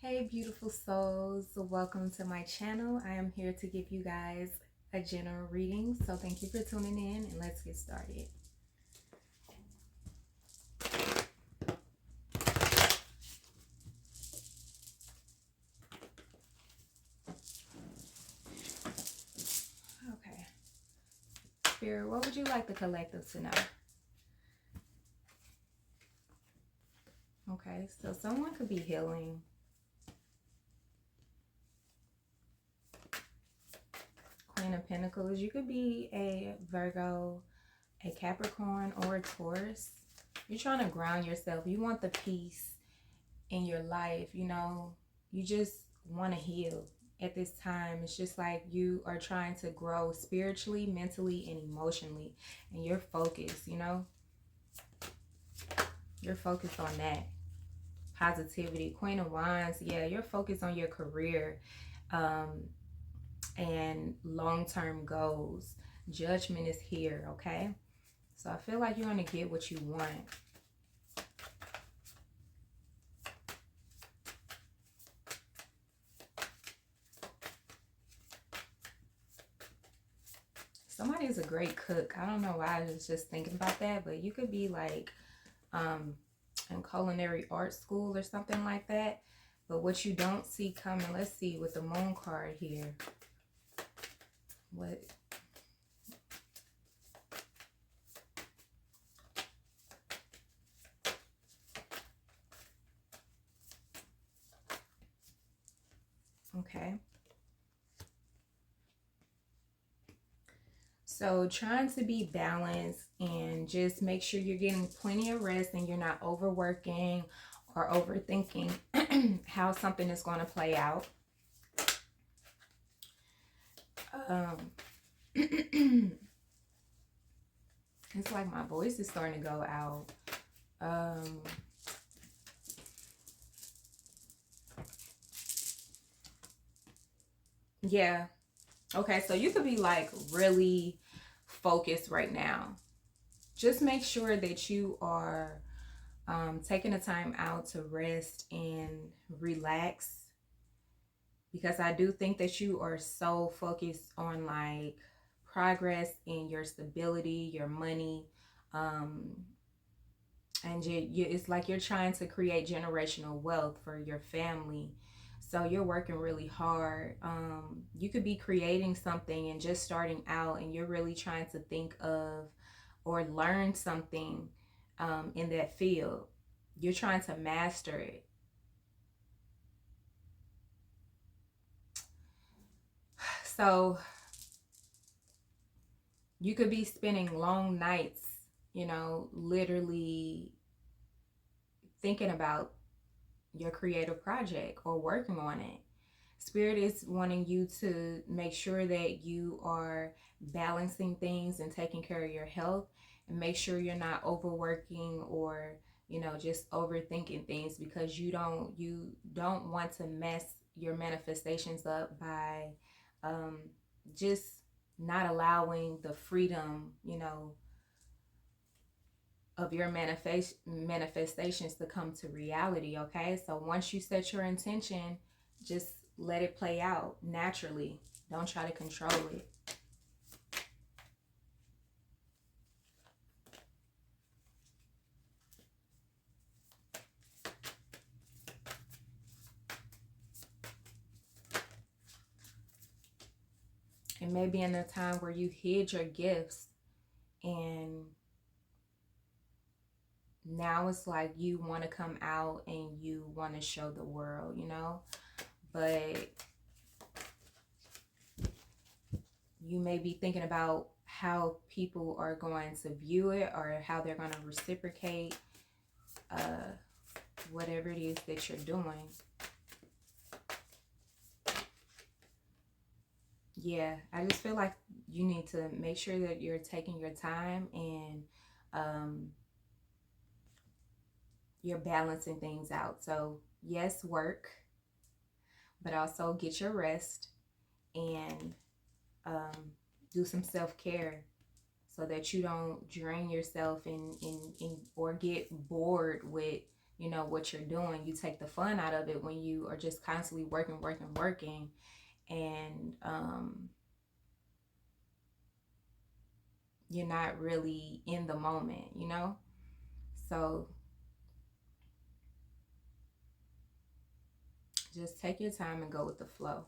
Hey beautiful souls, welcome to my channel. I am here to give you guys a general reading, so thank you for tuning in and let's get started. Okay, Spirit, what would you like the collective to know? Okay, so someone could be healing. Queen of Pentacles, you could be a Virgo, a Capricorn, or a Taurus. You're trying to ground yourself. You want the peace in your life, you just want to heal at this time. It's just like you are trying to grow spiritually, mentally, and emotionally, and you're focused, you're focused on that positivity. Queen of Wands, yeah, you're focused on your career and long-term goals. Judgment is here, okay? So I feel like you're going to get what you want. Somebody is a great cook. I don't know why I was just thinking about that, but you could be like in culinary art school or something like that. But what you don't see coming, let's see with the moon card here. What? Okay. So trying to be balanced and just make sure you're getting plenty of rest and you're not overworking or overthinking how something is going to play out. It's like my voice is starting to go out. Yeah. Okay, so you could be like really focused right now. Just make sure that you are taking the time out to rest and relax, because I do think that you are so focused on like progress in your stability, your money, and it's like you're trying to create generational wealth for your family. So you're working really hard. You could be creating something and just starting out, and you're really trying to think of or learn something in that field. You're trying to master it. So you could be spending long nights, literally thinking about your creative project or working on it. Spirit is wanting you to make sure that you are balancing things and taking care of your health, and make sure you're not overworking or just overthinking things, because you don't want to mess your manifestations up by just not allowing the freedom of your manifestations to come to reality. Okay, so once you set your intention, just let it play out naturally. Don't try to control it. It may be in a time where you hid your gifts, and now it's like you want to come out and you want to show the world, but you may be thinking about how people are going to view it or how they're going to reciprocate whatever it is that you're doing. Yeah, I just feel like you need to make sure that you're taking your time and you're balancing things out. So yes, work, but also get your rest and do some self-care so that you don't drain yourself and or get bored with you know, what you're doing. You take the fun out of it when you are just constantly working, and you're not really in the moment, you know? So just take your time and go with the flow.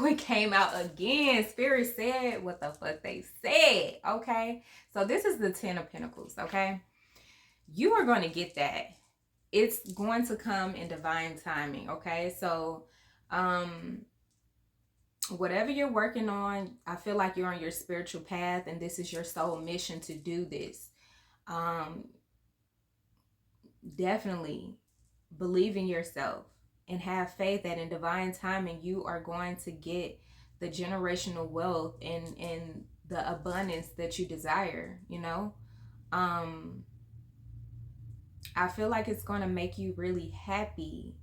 We came out again. Spirit said what the fuck they said. Okay. So this is the 10 of Pentacles. Okay. You are going to get that. It's going to come in divine timing. Okay. So, whatever you're working on, I feel like you're on your spiritual path and this is your soul mission to do this. Definitely believe in yourself and have faith that in divine timing you are going to get the generational wealth and the abundance that you desire, you know. I feel like it's going to make you really happy,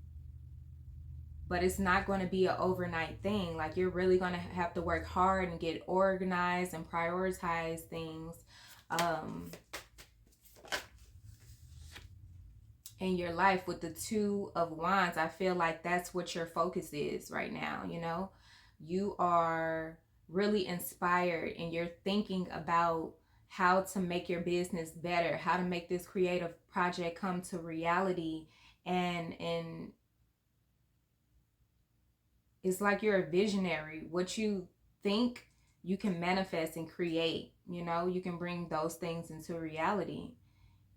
but it's not going to be an overnight thing. Like, you're really going to have to work hard and get organized and prioritize things in your life. With the 2 of Wands, I feel like that's what your focus is right now. You know, you are really inspired and you're thinking about how to make your business better, how to make this creative project come to reality, and it's like you're a visionary. What you think, you can manifest and create. You know, you can bring those things into reality.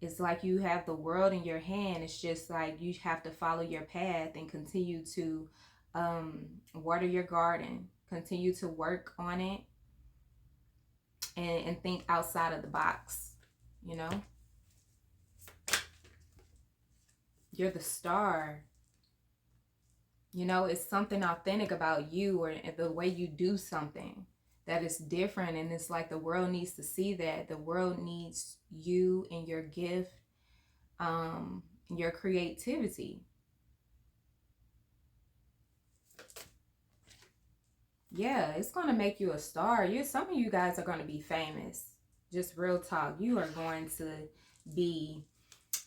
It's like you have the world in your hand. It's just like you have to follow your path and continue to water your garden, continue to work on it, and think outside of the box. You know, you're the star. You know, it's something authentic about you, or the way you do something that is different. And it's like the world needs to see that. The world needs you and your gift, your creativity. Yeah, it's going to make you a star. Some of you guys are going to be famous. Just real talk. You are going to be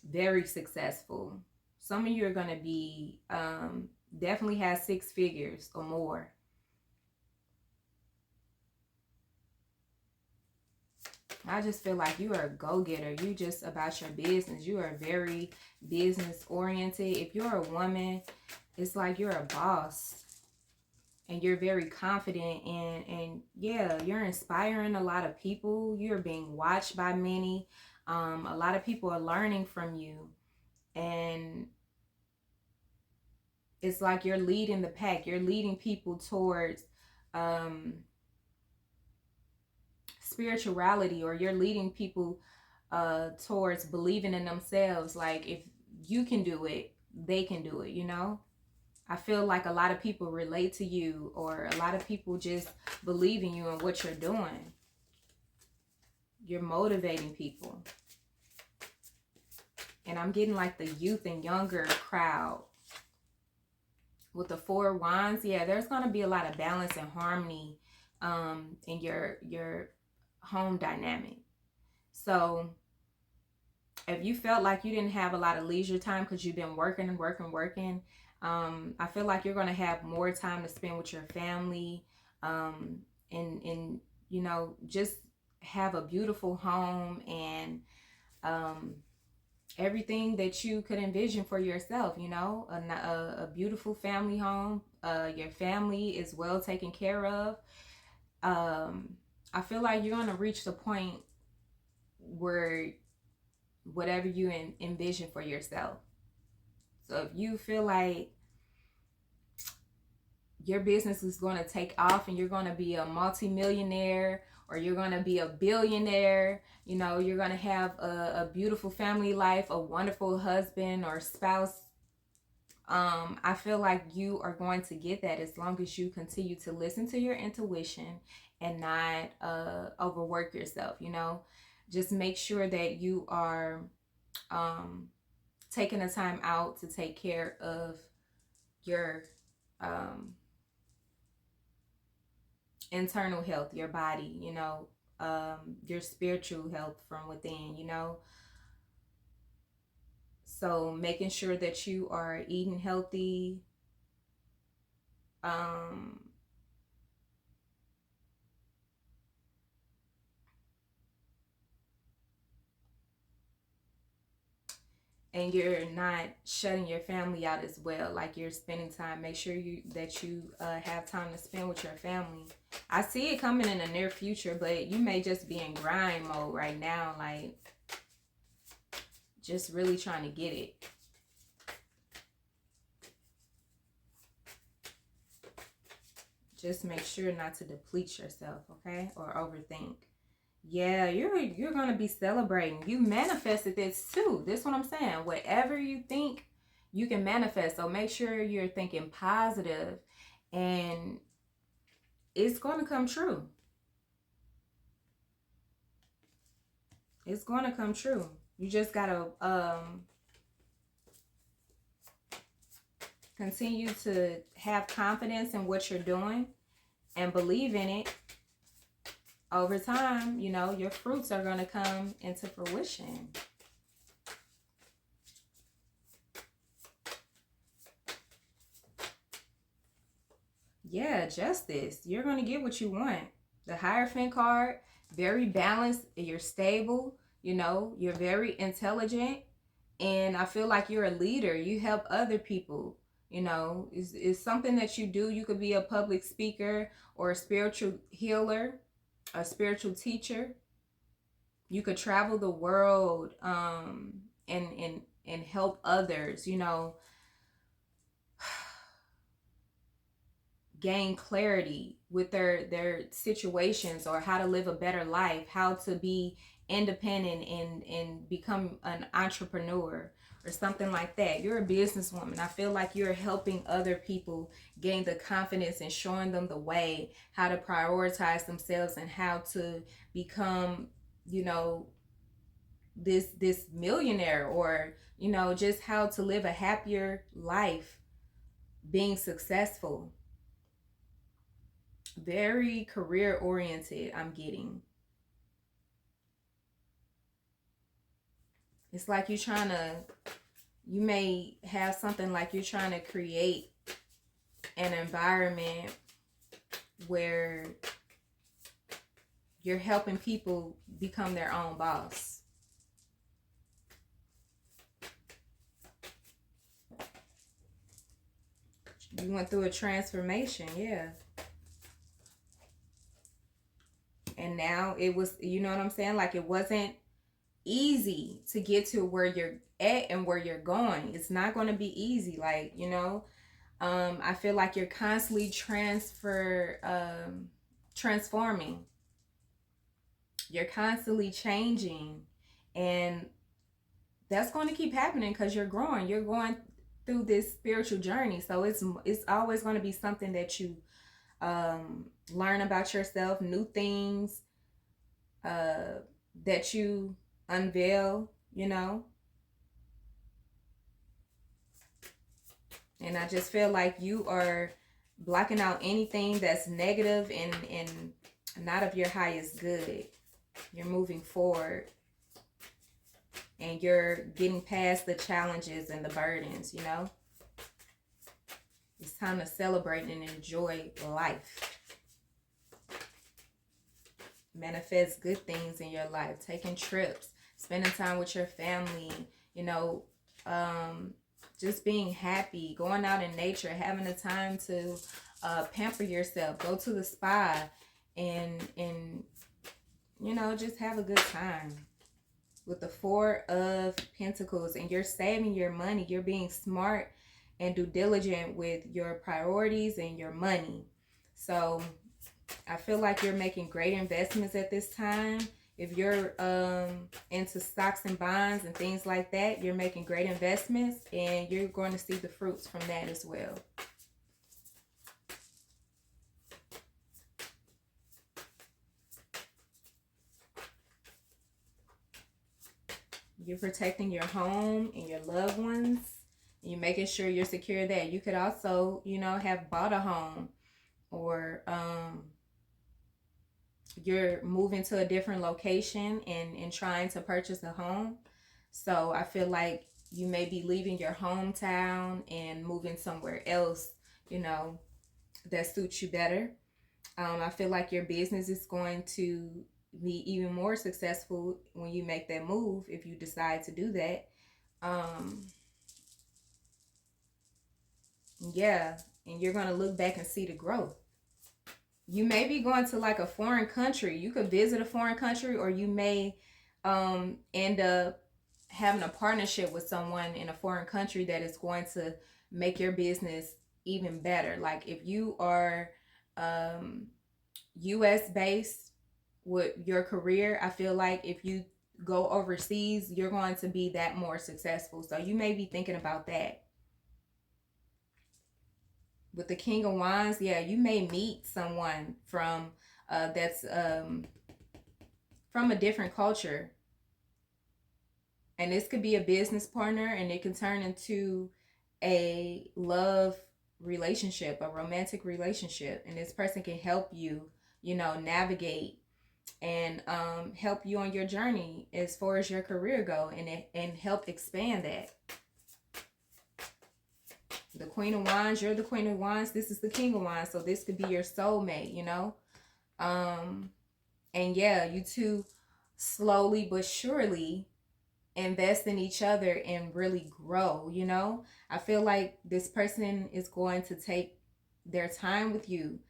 very successful. Some of you are going to be definitely have 6 figures or more. I just feel like you are a go-getter. You just about your business. You are very business oriented. If you're a woman, it's like you're a boss. And you're very confident, and yeah, you're inspiring a lot of people. You're being watched by many. A lot of people are learning from you. And it's like you're leading the pack. You're leading people towards spirituality, or you're leading people towards believing in themselves. Like, if you can do it, they can do it, you know? I feel like a lot of people relate to you, or a lot of people just believe in you and what you're doing. You're motivating people. And I'm getting like the youth and younger crowd. With the 4 Wands, yeah, there's going to be a lot of balance and harmony in your home dynamic. So if you felt like you didn't have a lot of leisure time because you've been working, I feel like you're going to have more time to spend with your family, and you know, just have a beautiful home, and everything that you could envision for yourself, you know, a beautiful family home. Your family is well taken care of. I feel like you're going to reach the point where whatever you envision for yourself. So if you feel like your business is going to take off and you're going to be a multimillionaire, or you're going to be a billionaire, you know, you're going to have a beautiful family life, a wonderful husband or spouse, I feel like you are going to get that as long as you continue to listen to your intuition and not overwork yourself, you know. Just make sure that you are taking the time out to take care of your um, internal health, your body, your spiritual health from within, So making sure that you are eating healthy, um, and you're not shutting your family out as well. Like you're spending time. Make sure you have time to spend with your family. I see it coming in the near future, but you may just be in grind mode right now, like just really trying to get it. Just make sure not to deplete yourself, okay? Or overthink. Yeah, you're gonna be celebrating. You manifested this too. This is what I'm saying. Whatever you think, you can manifest. So make sure you're thinking positive, and it's gonna come true. It's gonna come true. You just gotta continue to have confidence in what you're doing and believe in it. Over time, your fruits are gonna come into fruition. Yeah, justice. You're going to get what you want. The Hierophant card, very balanced. You're stable. You're very intelligent. And I feel like you're a leader. You help other people. It's something that you do. You could be a public speaker or a spiritual healer, a spiritual teacher. You could travel the world and help others, gain clarity with their situations, or how to live a better life, how to be independent and become an entrepreneur or something like that. You're a businesswoman. I feel like you're helping other people gain the confidence and showing them the way, how to prioritize themselves and how to become, this millionaire, or just how to live a happier life, being successful. Very career oriented, I'm getting. It's like you may have something like you're trying to create an environment where you're helping people become their own boss. You went through a transformation, yeah. And now it was, you know what I'm saying? Like it wasn't easy to get to where you're at and where you're going. It's not going to be easy. Like, I feel like you're constantly transforming. You're constantly changing. And that's going to keep happening because you're growing. You're going through this spiritual journey. So it's always going to be something that you learn about yourself, new things that you unveil, and I just feel like you are blocking out anything that's negative and not of your highest good. You're moving forward and you're getting past the challenges and the burdens, It's time to celebrate and enjoy life. Manifest good things in your life, taking trips, spending time with your family, just being happy, going out in nature, having the time to pamper yourself, go to the spa, and just have a good time. With the Four of Pentacles, and you're saving your money, you're being smart and due diligent with your priorities and your money. So I feel like you're making great investments at this time. If you're into stocks and bonds and things like that, you're making great investments and you're going to see the fruits from that as well. You're protecting your home and your loved ones. You're making sure you're secure there. You could also, have bought a home, or you're moving to a different location and trying to purchase a home. So I feel like you may be leaving your hometown and moving somewhere else, you know, that suits you better. I feel like your business is going to be even more successful when you make that move, if you decide to do that. Um, yeah, and you're going to look back and see the growth. You may be going to like a foreign country. You could visit a foreign country, or you may end up having a partnership with someone in a foreign country that is going to make your business even better. Like if you are um, US based with your career, I feel like if you go overseas, you're going to be that more successful. So you may be thinking about that. With the King of Wands, yeah, you may meet someone that's from a different culture, and this could be a business partner, and it can turn into a love relationship, a romantic relationship, and this person can help you, navigate and help you on your journey as far as your career go, and help expand that. The Queen of Wands, you're the Queen of Wands, this is the King of Wands, so this could be your soulmate, and yeah, you two slowly but surely invest in each other and really grow. I feel like this person is going to take their time with you,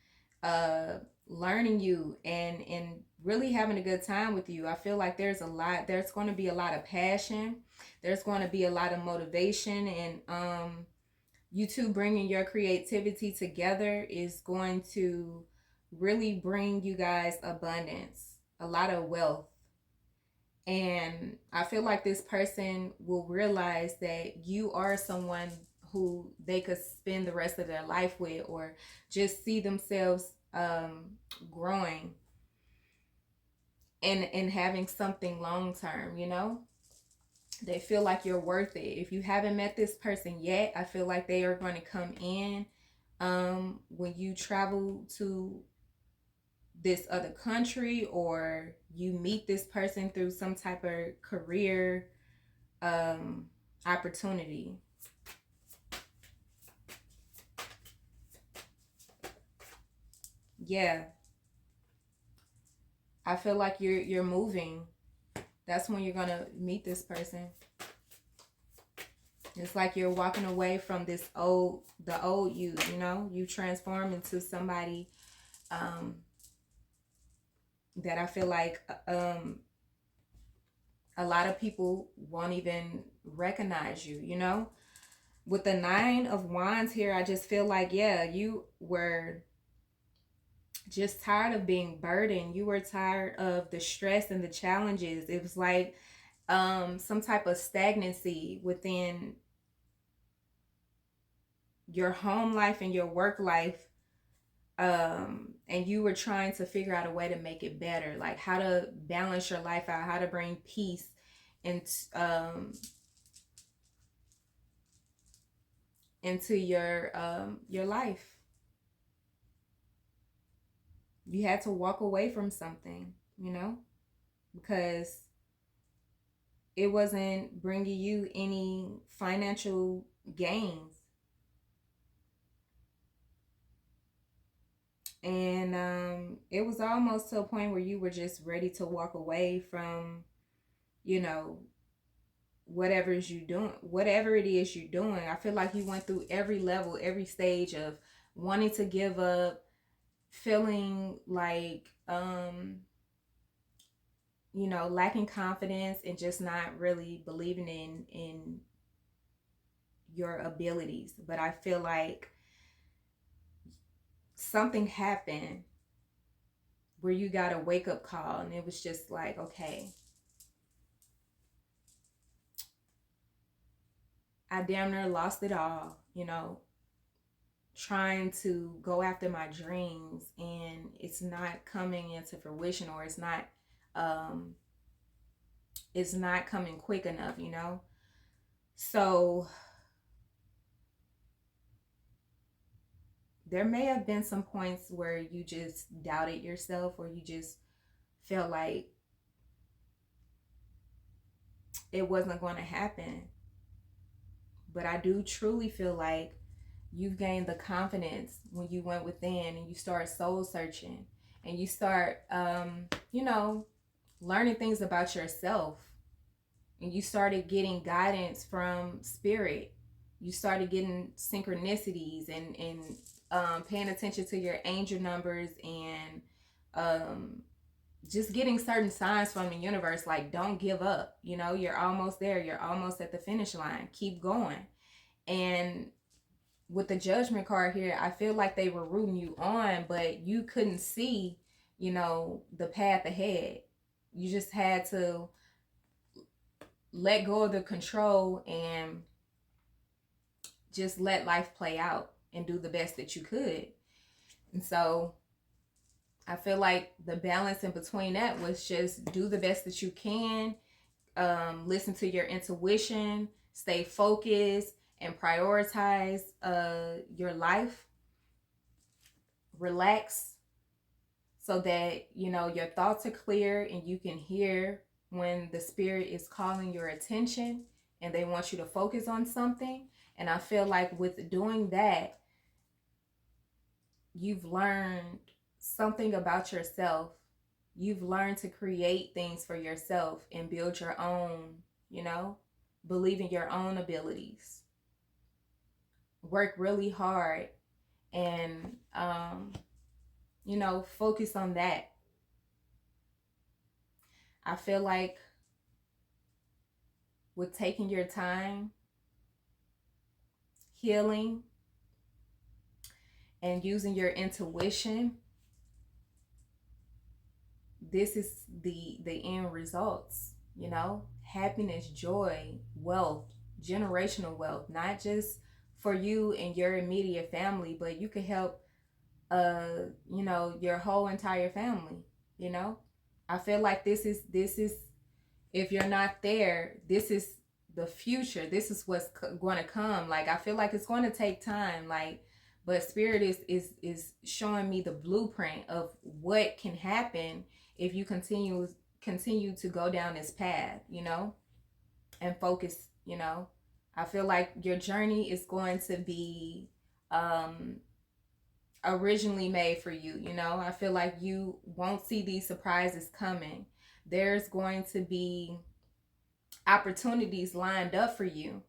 uh learning you, and really having a good time with you. I feel like there's going to be a lot of passion, there's going to be a lot of motivation, and you two bringing your creativity together is going to really bring you guys abundance, a lot of wealth. And I feel like this person will realize that you are someone who they could spend the rest of their life with, or just see themselves growing and having something long term. They feel like you're worth it. If you haven't met this person yet, I feel like they are going to come in when you travel to this other country, or you meet this person through some type of career um opportunity. Yeah, I feel like you're moving. That's when you're gonna meet this person. It's like you're walking away from the old you transform into somebody um that I feel like a lot of people won't even recognize you. With the Nine of Wands here, I just feel like, yeah, you were just tired of being burdened. You were tired of the stress and the challenges. It was like some type of stagnancy within your home life and your work life. And you were trying to figure out a way to make it better, like how to balance your life out, how to bring peace into your life. You had to walk away from something, because it wasn't bringing you any financial gains. And it was almost to a point where you were just ready to walk away from, you know, whatever it is you're doing. I feel like you went through every level, every stage of wanting to give up, feeling like lacking confidence, and just not really believing in your abilities. But I feel like something happened where you got a wake up call, and it was just like, okay, I damn near lost it all, trying to go after my dreams, and it's not coming into fruition, or it's not It's not coming quick enough, you know? So there may have been some points where you just doubted yourself, or you just felt like it wasn't going to happen. But I do truly feel like you've gained the confidence when you went within and you start soul searching, and you start, you know, learning things about yourself, and you started getting guidance from spirit. You started getting synchronicities, and paying attention to your angel numbers, and um, just getting certain signs from the universe, like don't give up, you know, you're almost there, you're almost at the finish line, keep going. And with the judgment card here, I feel like they were rooting you on, but you couldn't see, you know, the path ahead. You just had to let go of the control and just let life play out and do the best that you could. And so I feel like the balance in between that was just do the best that you can, listen to your intuition, stay focused, and prioritize your life. Relax so that, you know, your thoughts are clear and you can hear when the spirit is calling your attention and they want you to focus on something. And I feel like with doing that, you've learned something about yourself. You've learned to create things for yourself and build your own, you know, believe in your own abilities. Work really hard and, you know, focus on that. I feel like with taking your time, healing, and using your intuition, this is the end results, you know, happiness, joy, wealth, generational wealth, not just for you and your immediate family, but you could help you know, your whole entire family, you know. I feel like this is if you're not there, this is the future. This is what's going to come. Like I feel like it's going to take time, like, but spirit is showing me the blueprint of what can happen if you continue to go down this path, you know, and focus, you know. I feel like your journey is going to be um originally made for you, you know. I feel like you won't see these surprises coming. There's going to be opportunities lined up for you,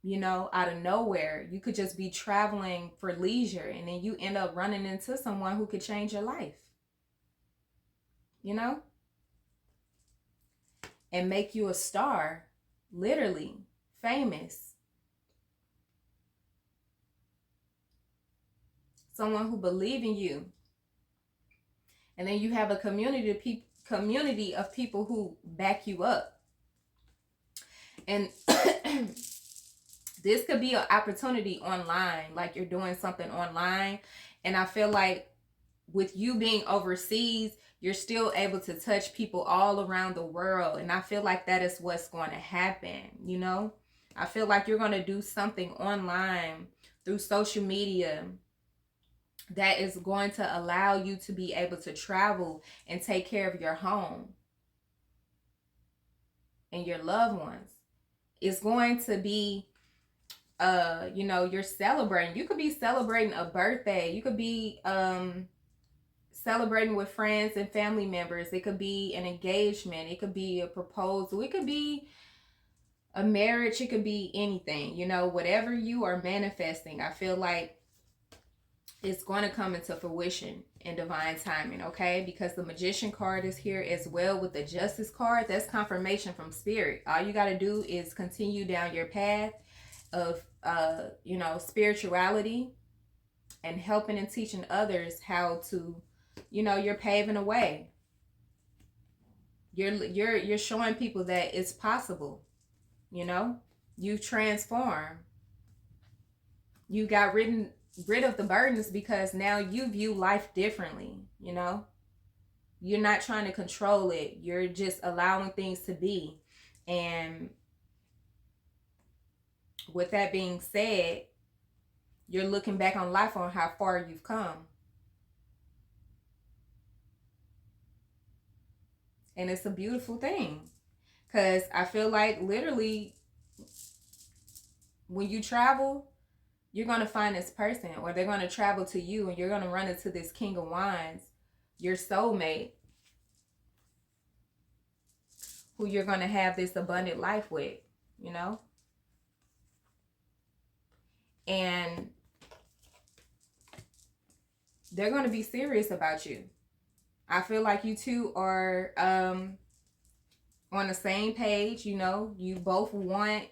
you know, out of nowhere. You could just be traveling for leisure and then you end up running into someone who could change your life, you know, and make you a star, literally famous. Someone who believe in you. And then you have a community of people who back you up. And this could be an opportunity online, like you're doing something online. And I feel like with you being overseas, you're still able to touch people all around the world. And I feel like that is what's going to happen, you know? I feel like you're going to do something online through social media that is going to allow you to be able to travel and take care of your home and your loved ones. It's going to be you know, you're celebrating. You could be celebrating a birthday. You could be celebrating with friends and family members. It could be an engagement. It could be a proposal. It could be a marriage. It could be anything, you know, whatever you are manifesting. I feel like it's going to come into fruition in divine timing, okay? Because the Magician card is here as well with the Justice card. That's confirmation from spirit. All you got to do is continue down your path of you know, spirituality and helping and teaching others how to, you know, you're paving a way. You're showing people that it's possible, you know? You transform. You got rid of the burdens because now you view life differently, you know? You're not trying to control it. You're just allowing things to be. And with that being said, you're looking back on life on how far you've come. And it's a beautiful thing. Because I feel like literally when you travel, you're going to find this person, or they're going to travel to you, and you're going to run into this King of Wands, your soulmate, who you're going to have this abundant life with, you know? And they're going to be serious about you. I feel like you two are on the same page, you know? You both want,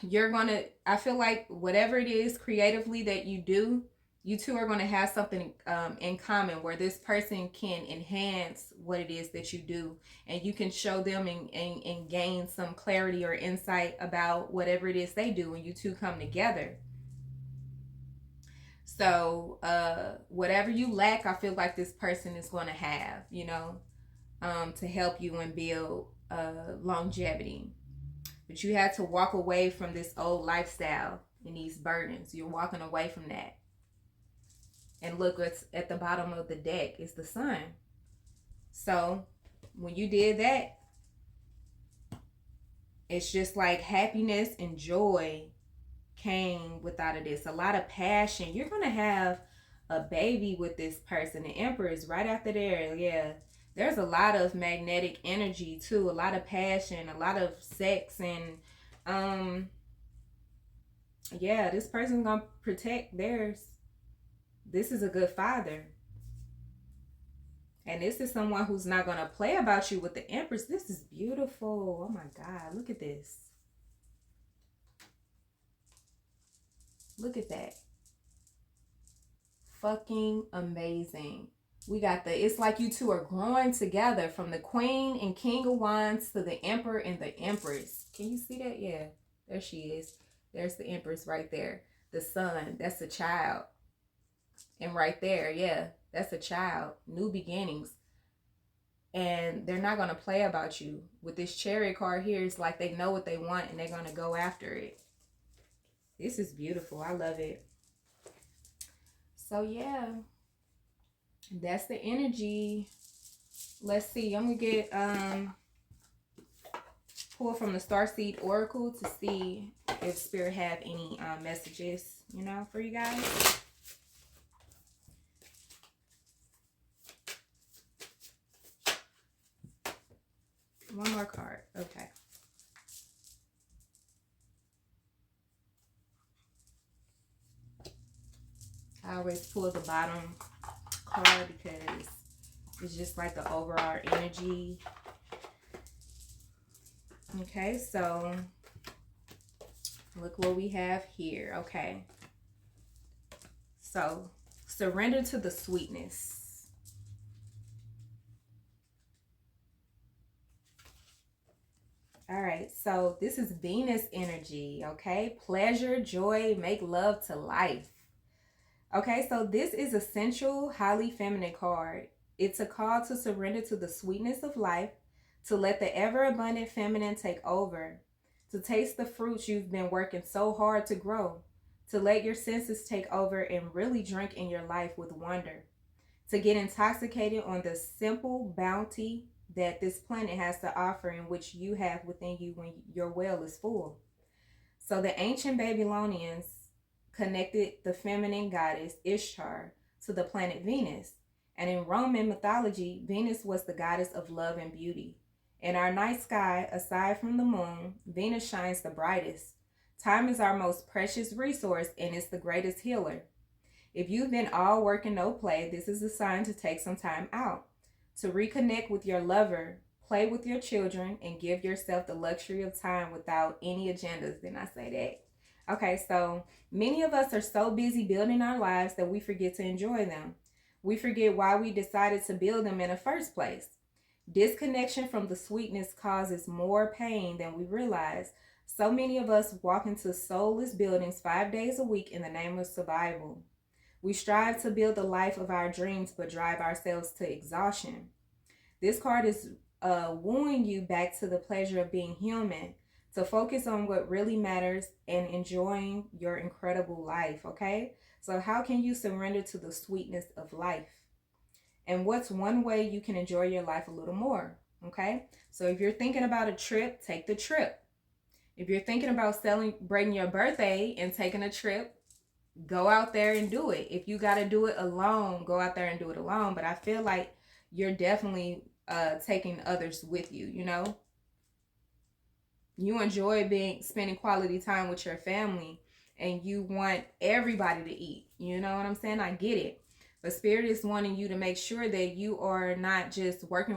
I feel like whatever it is creatively that you do, you two are going to have something in common, where this person can enhance what it is that you do, and you can show them and gain some clarity or insight about whatever it is they do when you two come together. So whatever you lack, I feel like this person is going to have, you know, to help you and build longevity. But you had to walk away from this old lifestyle and these burdens. You're walking away from that. And look, what's at the bottom of the deck is the sun. So when you did that, it's just like happiness and joy came without this. A lot of passion. You're going to have a baby with this person. The Emperor is right after there. Yeah. There's a lot of magnetic energy too. A lot of passion, a lot of sex, and yeah, this person's going to protect theirs. This is a good father. And this is someone who's not going to play about you with the Empress. This is beautiful. Oh my God. Look at this. Look at that. Fucking amazing. We got it's like you two are growing together, from the Queen and King of Wands to the Emperor and the Empress. Can you see that? Yeah. There she is. There's the Empress right there. The sun. That's a child. And right there, yeah, that's a child. New beginnings. And they're not going to play about you. With this Chariot card here, it's like they know what they want and they're going to go after it. This is beautiful. I love it. So, yeah. That's the energy. Let's see. I'm going to get pull from the Starseed Oracle to see if Spirit have any messages, you know, for you guys. One more card. Okay. I always pull the bottom card because it's just like the overall energy. Okay, so look what we have here. Okay. So, surrender to the sweetness. All right, so this is Venus energy, okay? Pleasure, joy, make love to life. Okay, so this is a sensual, highly feminine card. It's a call to surrender to the sweetness of life, to let the ever-abundant feminine take over, to taste the fruits you've been working so hard to grow, to let your senses take over and really drink in your life with wonder, to get intoxicated on the simple bounty that this planet has to offer, in which you have within you when your well is full. So the ancient Babylonians connected the feminine goddess Ishtar to the planet Venus. And in Roman mythology, Venus was the goddess of love and beauty. In our night sky, aside from the moon, Venus shines the brightest. Time is our most precious resource, and it's the greatest healer. If you've been all work and no play, this is a sign to take some time out, to reconnect with your lover, play with your children, and give yourself the luxury of time without any agendas. Didn't I say that? Okay, so many of us are so busy building our lives that we forget to enjoy them. We forget why we decided to build them in the first place. Disconnection from the sweetness causes more pain than we realize. So many of us walk into soulless buildings 5 days a week in the name of survival. We strive to build the life of our dreams, but drive ourselves to exhaustion. This card is wooing you back to the pleasure of being human, to focus on what really matters and enjoying your incredible life, okay? So, how can you surrender to the sweetness of life? And what's one way you can enjoy your life a little more, okay? So, if you're thinking about a trip, take the trip. If you're thinking about celebrating your birthday and taking a trip, go out there and do it. If you got to do it alone, go out there and do it alone. But I feel like you're definitely taking others with you, you know? You enjoy spending quality time with your family and you want everybody to eat. You know what I'm saying? I get it. But Spirit is wanting you to make sure that you are not just working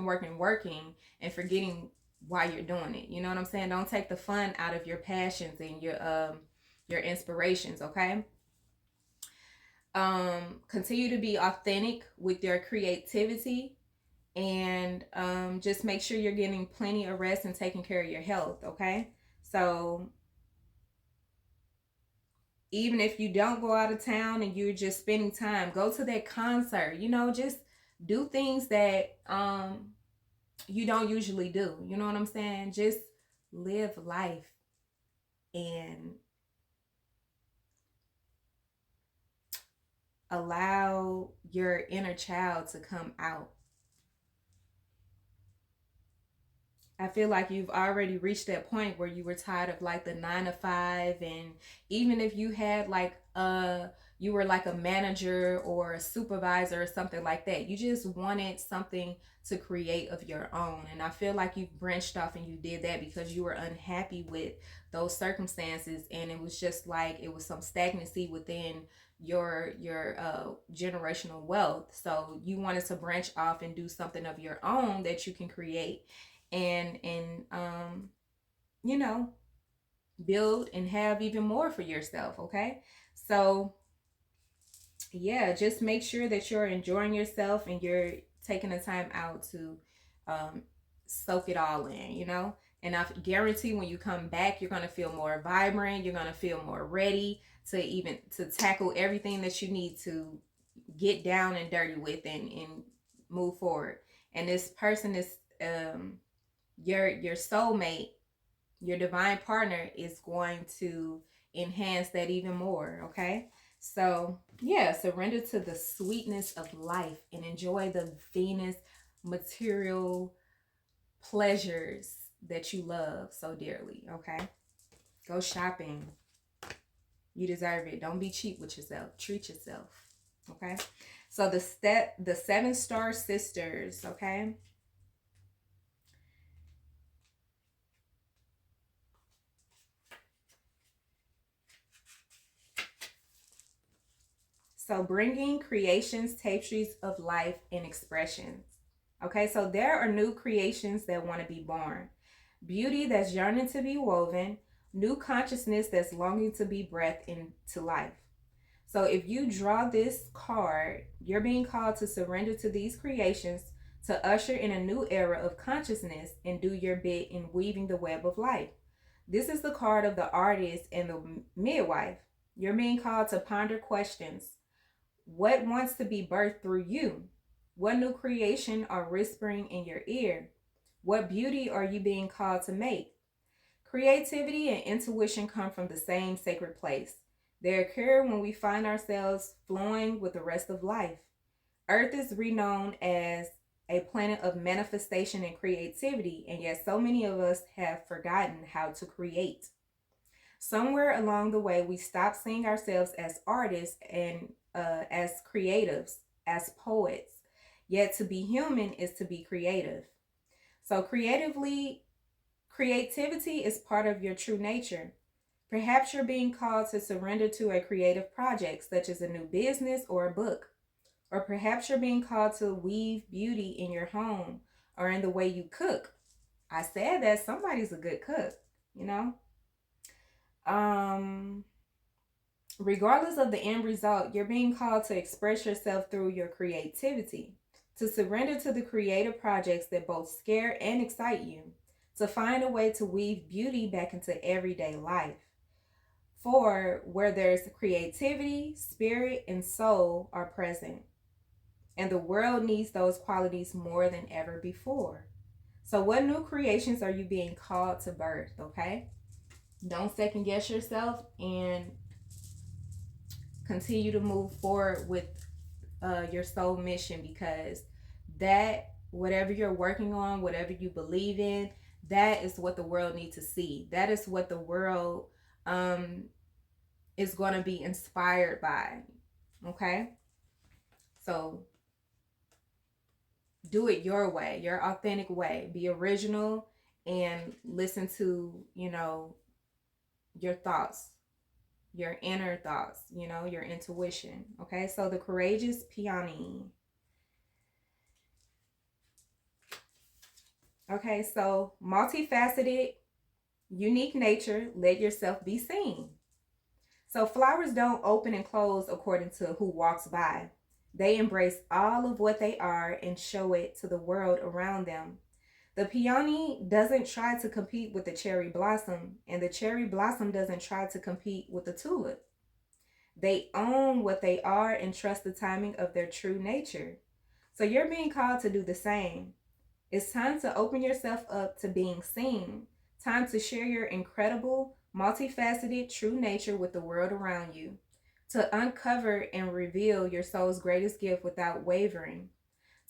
and forgetting why you're doing it. You know what I'm saying? Don't take the fun out of your passions and your inspirations, okay? Continue to be authentic with your creativity, and just make sure you're getting plenty of rest and taking care of your health, okay? So even if you don't go out of town and you're just spending time, go to that concert, you know, just do things that you don't usually do. You know what I'm saying? Just live life and allow your inner child to come out. I feel like you've already reached that point where you were tired of like the 9 to 5, and even if you had like you were like a manager or a supervisor or something like that, you just wanted something to create of your own. And I feel like you've branched off and you did that because you were unhappy with those circumstances, and it was just like it was some stagnancy within your generational wealth. So you wanted to branch off and do something of your own that you can create and you know, build and have even more for yourself, okay? So yeah, just make sure that you're enjoying yourself and you're taking the time out to um soak it all in, you know. And I guarantee when you come back, you're going to feel more vibrant, you're going to feel more ready to tackle everything that you need to get down and dirty with and move forward. And this person is your soulmate, your divine partner is going to enhance that even more, okay? So yeah, surrender to the sweetness of life and enjoy the Venus material pleasures that you love so dearly, okay? Go shopping. You deserve it. Don't be cheap with yourself. Treat yourself, okay? So the 7-star sisters, okay? So bringing creations, tapestries of life and expressions. Okay, so there are new creations that want to be born. Beauty that's yearning to be woven. New consciousness that's longing to be breathed into life. So if you draw this card, you're being called to surrender to these creations, to usher in a new era of consciousness and do your bit in weaving the web of life. This is the card of the artist and the midwife. You're being called to ponder questions. What wants to be birthed through you? What new creation are whispering in your ear? What beauty are you being called to make? Creativity and intuition come from the same sacred place. They occur when we find ourselves flowing with the rest of life. Earth is renowned as a planet of manifestation and creativity, and yet so many of us have forgotten how to create. Somewhere along the way, we stopped seeing ourselves as artists and as creatives, as poets. Yet to be human is to be creative. So creativity is part of your true nature. Perhaps you're being called to surrender to a creative project, such as a new business or a book. Or perhaps you're being called to weave beauty in your home or in the way you cook. I said that somebody's a good cook, you know? Regardless of the end result, you're being called to express yourself through your creativity, to surrender to the creative projects that both scare and excite you, to find a way to weave beauty back into everyday life. For where there's creativity, spirit, and soul are present. And the world needs those qualities more than ever before. So, what new creations are you being called to birth? Okay. Don't second guess yourself and continue to move forward with your soul mission, because that, whatever you're working on, whatever you believe in, that is what the world needs to see. That is what the world um, is going to be inspired by. Okay. So do it your way, your authentic way. Be original and listen to, your thoughts, your inner thoughts, your intuition. Okay. So the courageous peony. Okay. So multifaceted, unique nature, let yourself be seen. So flowers don't open and close according to who walks by. They embrace all of what they are and show it to the world around them. The peony doesn't try to compete with the cherry blossom, and the cherry blossom doesn't try to compete with the tulip. They own what they are and trust the timing of their true nature. So you're being called to do the same. It's time to open yourself up to being seen. Time to share your incredible, multifaceted, true nature with the world around you. To uncover and reveal your soul's greatest gift without wavering.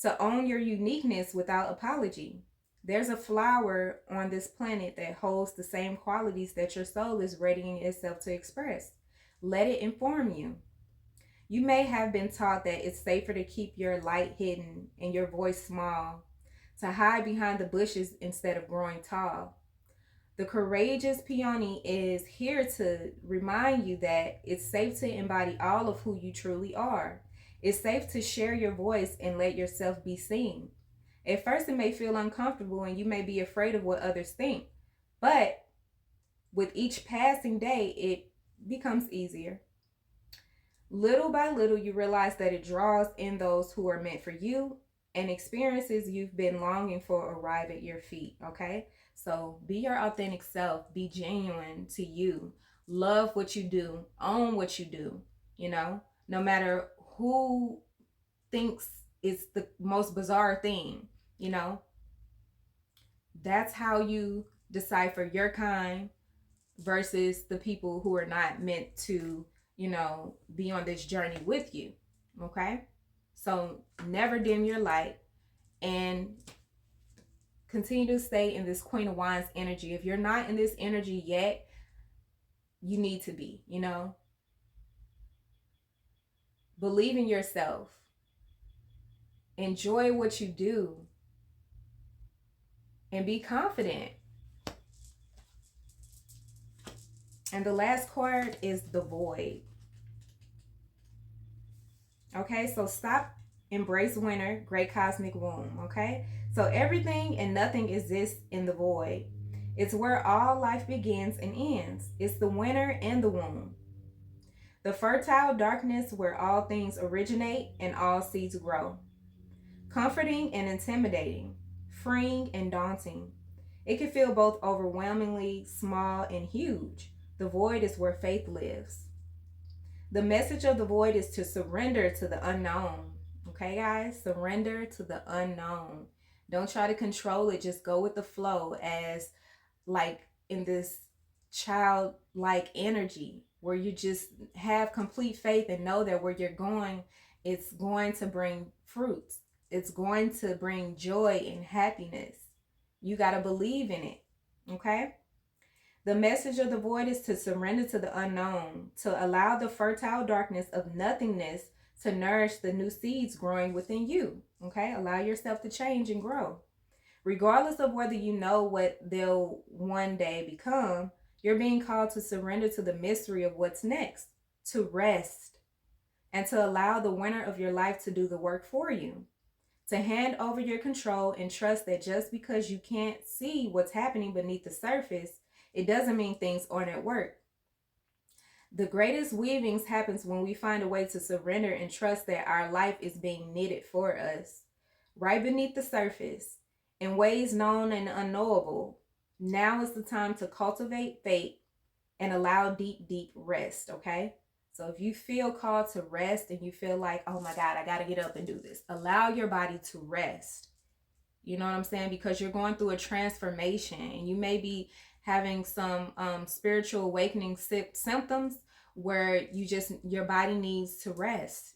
To own your uniqueness without apology. There's a flower on this planet that holds the same qualities that your soul is readying itself to express. Let it inform you. You may have been taught that it's safer to keep your light hidden and your voice small, to hide behind the bushes instead of growing tall. The courageous peony is here to remind you that it's safe to embody all of who you truly are. It's safe to share your voice and let yourself be seen. At first, it may feel uncomfortable and you may be afraid of what others think, but with each passing day, it becomes easier. Little by little, you realize that it draws in those who are meant for you, and experiences you've been longing for arrive at your feet. Okay. So be your authentic self, be genuine to you, love what you do, own what you do, no matter who thinks it's the most bizarre thing, you know, that's how you decipher your kind versus the people who are not meant to, be on this journey with you. Okay. So never dim your light and continue to stay in this Queen of Wands energy. If you're not in this energy yet, you need to be, believe in yourself, enjoy what you do, and be confident. And the last card is the void. Okay, so stop, embrace winter, great cosmic womb. Okay, so everything and nothing exists in the void. It's where all life begins and ends. It's the winter and the womb. The fertile darkness where all things originate and all seeds grow. Comforting and intimidating, freeing and daunting. It can feel both overwhelmingly small and huge. The void is where faith lives. The message of the void is to surrender to the unknown. Okay, guys? Surrender to the unknown. Don't try to control it. Just go with the flow, as like in this childlike energy where you just have complete faith and know that where you're going, it's going to bring fruits. It's going to bring joy and happiness. You got to believe in it. Okay? The message of the void is to surrender to the unknown, to allow the fertile darkness of nothingness to nourish the new seeds growing within you. Okay? Allow yourself to change and grow. Regardless of whether you know what they'll one day become, you're being called to surrender to the mystery of what's next, to rest, and to allow the winner of your life to do the work for you. To hand over your control and trust that just because you can't see what's happening beneath the surface, it doesn't mean things aren't at work. The greatest weavings happens when we find a way to surrender and trust that our life is being knitted for us. Right beneath the surface, in ways known and unknowable, now is the time to cultivate faith, and allow deep, deep rest, okay? So if you feel called to rest and you feel like, oh my God, I got to get up and do this, allow your body to rest. You know what I'm saying? Because you're going through a transformation and you may be having some spiritual awakening symptoms where your body needs to rest.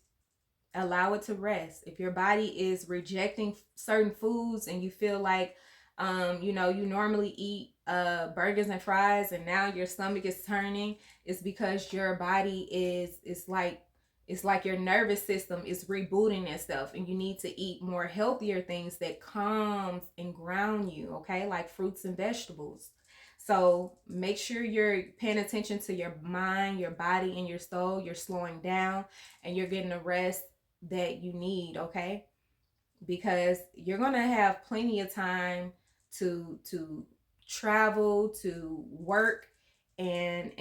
Allow it to rest. If your body is rejecting certain foods and you feel like you normally eat burgers and fries and now your stomach is turning, it's because your body is it's like your nervous system is rebooting itself and you need to eat more healthier things that calms and ground you, okay? Like fruits and vegetables. So make sure you're paying attention to your mind, your body, and your soul. You're slowing down and you're getting the rest that you need, okay? Because you're going to have plenty of time to travel, to work, and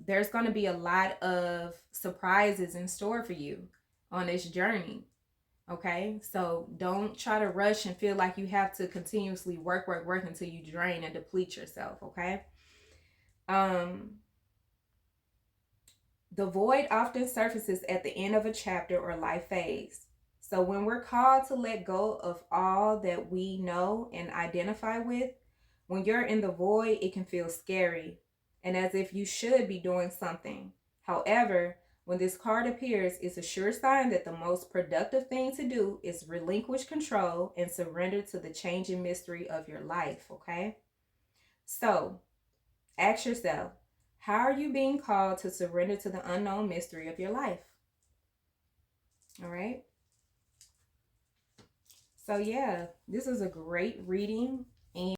there's going to be a lot of surprises in store for you on this journey. Okay, so don't try to rush and feel like you have to continuously work until you drain and deplete yourself. Okay. um The void often surfaces at the end of a chapter or life phase. So when we're called to let go of all that we know and identify with, when you're in the void, it can feel scary and as if you should be doing something. However, when this card appears, it's a sure sign that the most productive thing to do is relinquish control and surrender to the changing mystery of your life, okay? So, ask yourself, how are you being called to surrender to the unknown mystery of your life? All right. So, yeah, this is a great reading. And